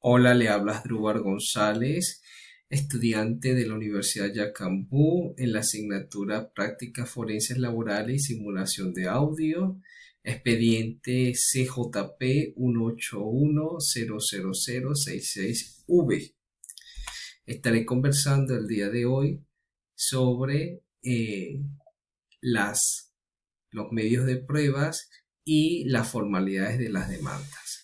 Hola, le hablas Drúbar González, estudiante de la Universidad Yacambú en la asignatura Prácticas Forenses Laborales y Simulación de Audio, expediente CJP 181000066V. Estaré conversando el día de hoy sobre las, los medios de pruebas y las formalidades de las demandas.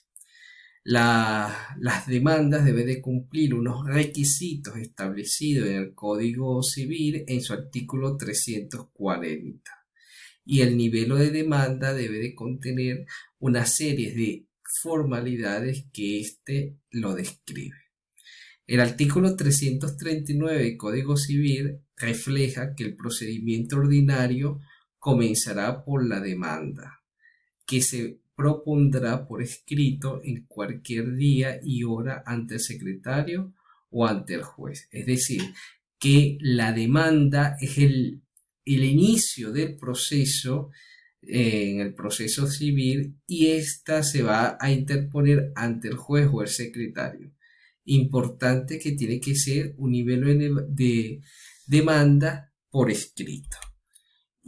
Las demandas deben de cumplir unos requisitos establecidos en el Código Civil en su artículo 340 y el nivel de demanda debe de contener una serie de formalidades que éste lo describe. El artículo 339 del Código Civil refleja que el procedimiento ordinario comenzará por la demanda, que se propondrá por escrito en cualquier día y hora ante el secretario o ante el juez. Es decir, que la demanda es el inicio del proceso en el proceso civil y ésta se va a interponer ante el juez o el secretario. Importante que tiene que ser un nivel de demanda por escrito.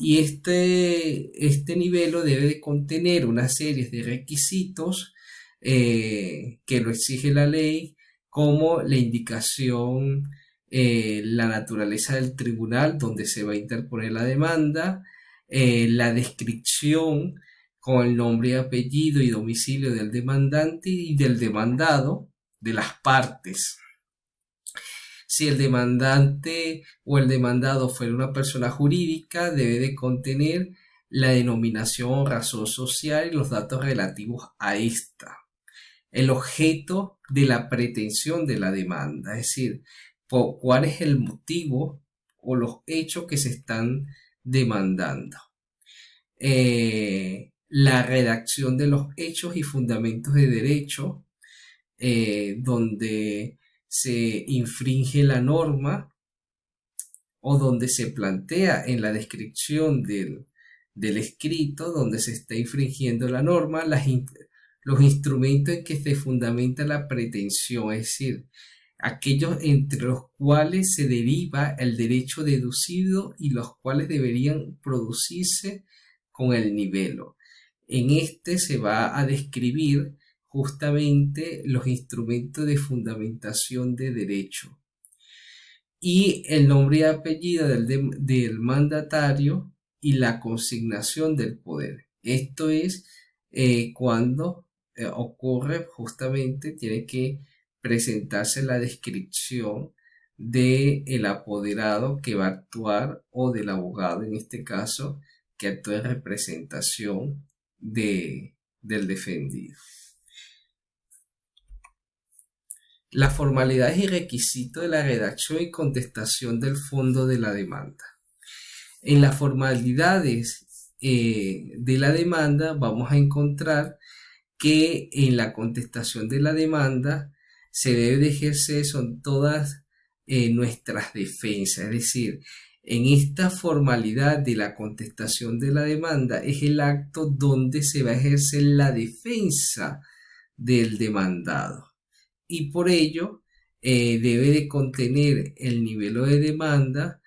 Y este nivel debe de contener una serie de requisitos que lo exige la ley, como la indicación, la naturaleza del tribunal donde se va a interponer la demanda, la descripción con el nombre, apellido y domicilio del demandante y del demandado, de las partes. Si el demandante o el demandado fuera una persona jurídica, debe de contener la denominación o razón social y los datos relativos a esta. El objeto de la pretensión de la demanda, es decir, cuál es el motivo o los hechos que se están demandando. La redacción de los hechos y fundamentos de derecho, donde se infringe la norma o donde se plantea en la descripción del escrito donde se está infringiendo la norma, los instrumentos en que se fundamenta la pretensión, es decir, aquellos entre los cuales se deriva el derecho deducido y los cuales deberían producirse con el nivelo. En este se va a describir justamente los instrumentos de fundamentación de derecho y el nombre y apellido del mandatario y la consignación del poder. Esto es cuando ocurre justamente, tiene que presentarse la descripción del apoderado que va a actuar o del abogado en este caso que actúa en representación del defendido. Las formalidades y requisitos de la redacción y contestación del fondo de la demanda. En las formalidades de la demanda vamos a encontrar que en la contestación de la demanda se debe de ejercer son todas nuestras defensas, es decir, en esta formalidad de la contestación de la demanda es el acto donde se va a ejercer la defensa del demandado y por ello debe de contener el nivel de demanda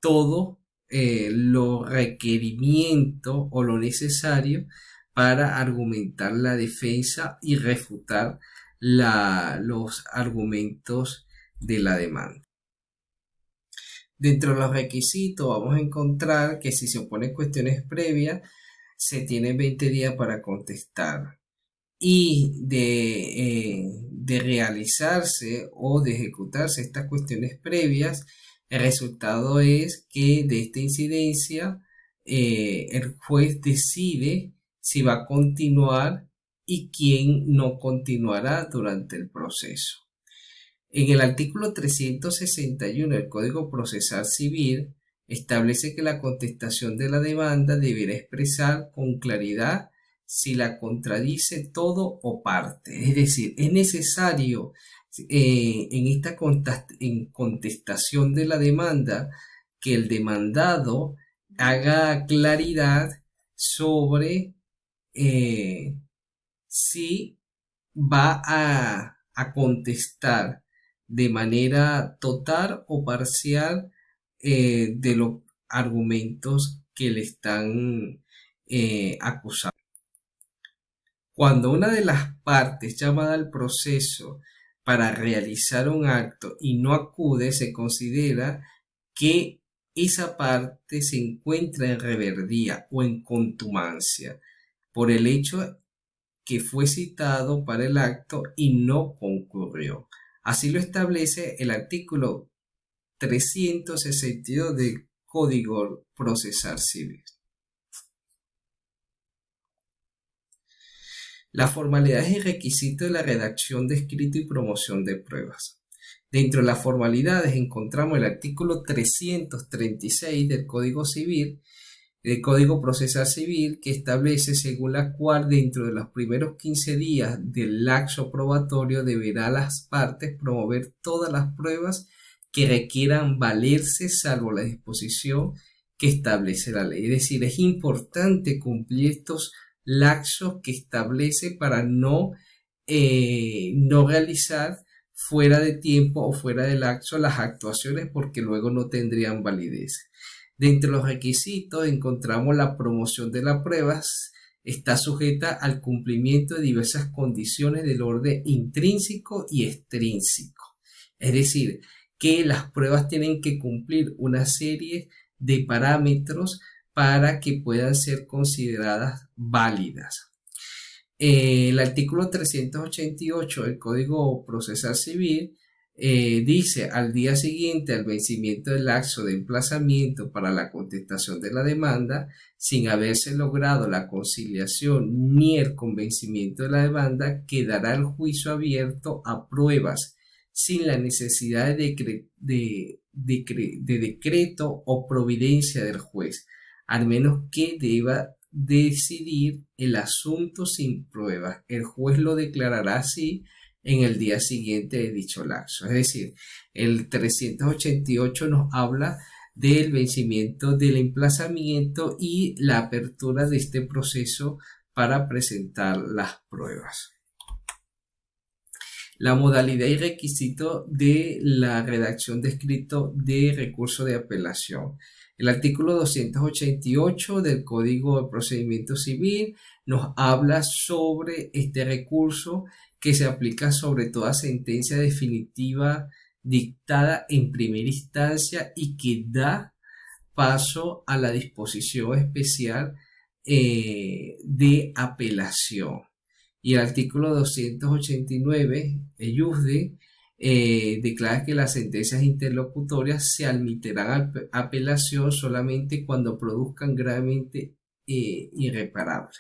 todo lo requerimiento o lo necesario para argumentar la defensa y refutar los argumentos de la demanda. Dentro de los requisitos vamos a encontrar que si se oponen cuestiones previas, se tienen 20 días para contestar. Y de realizarse o de ejecutarse estas cuestiones previas, el resultado es que de esta incidencia el juez decide si va a continuar y quién no continuará durante el proceso. En el artículo 361 del Código Procesal Civil establece que la contestación de la demanda deberá expresar con claridad si la contradice todo o parte. Es decir, es necesario en esta contestación de la demanda que el demandado haga claridad sobre si va a contestar de manera total o parcial de los argumentos que le están acusando. Cuando una de las partes llamada al proceso para realizar un acto y no acude, se considera que esa parte se encuentra en reverdía o en contumacia por el hecho que fue citado para el acto y no concurrió. Así lo establece el artículo 362 del Código Procesal Civil. Las formalidades y requisitos de la redacción de escrito y promoción de pruebas. Dentro de las formalidades encontramos el artículo 336 del Código Civil, del Código Procesal Civil, que establece según la cual dentro de los primeros 15 días del lapso probatorio deberá las partes promover todas las pruebas que requieran valerse salvo la disposición que establece la ley. Es decir, es importante cumplir estos lapsos que establece para no realizar fuera de tiempo o fuera de lapso las actuaciones porque luego no tendrían validez. Dentro de los requisitos encontramos la promoción de las pruebas, está sujeta al cumplimiento de diversas condiciones del orden intrínseco y extrínseco. Es decir, que las pruebas tienen que cumplir una serie de parámetros para que puedan ser consideradas válidas. El artículo 388 del Código Procesal Civil dice al día siguiente al vencimiento del lapso de emplazamiento para la contestación de la demanda, sin haberse logrado la conciliación ni el convencimiento de la demanda, quedará el juicio abierto a pruebas sin la necesidad de decreto o providencia del juez, al menos que deba decidir el asunto sin pruebas. El juez lo declarará así en el día siguiente de dicho lapso. Es decir, el 388 nos habla del vencimiento del emplazamiento y la apertura de este proceso para presentar las pruebas. La modalidad y requisito de la redacción de escrito de recurso de apelación. El artículo 288 del Código de Procedimiento Civil nos habla sobre este recurso que se aplica sobre toda sentencia definitiva dictada en primera instancia y que da paso a la disposición especial de apelación. Y el artículo 289, EUSDE, declara que las sentencias interlocutorias se admitirán a apelación solamente cuando produzcan gravemente irreparable.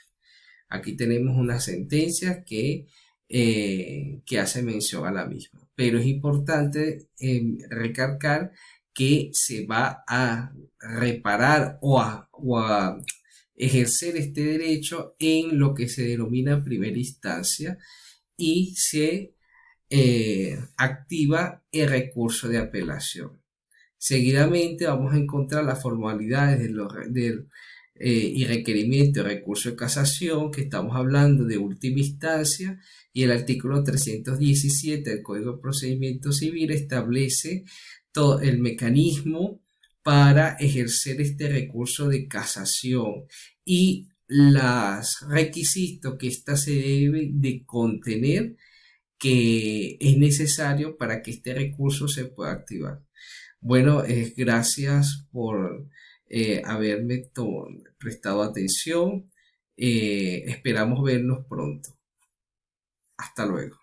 Aquí tenemos una sentencia que hace mención a la misma. Pero es importante recalcar que se va a reparar o a ejercer este derecho en lo que se denomina primera instancia y se activa el recurso de apelación. Seguidamente vamos a encontrar las formalidades y requerimiento de recurso de casación, que estamos hablando de última instancia, y el artículo 317 del Código de Procedimiento Civil establece todo el mecanismo para ejercer este recurso de casación y los requisitos que ésta se debe de contener, que es necesario para que este recurso se pueda activar. Bueno, gracias por haberme prestado atención. Esperamos vernos pronto. Hasta luego.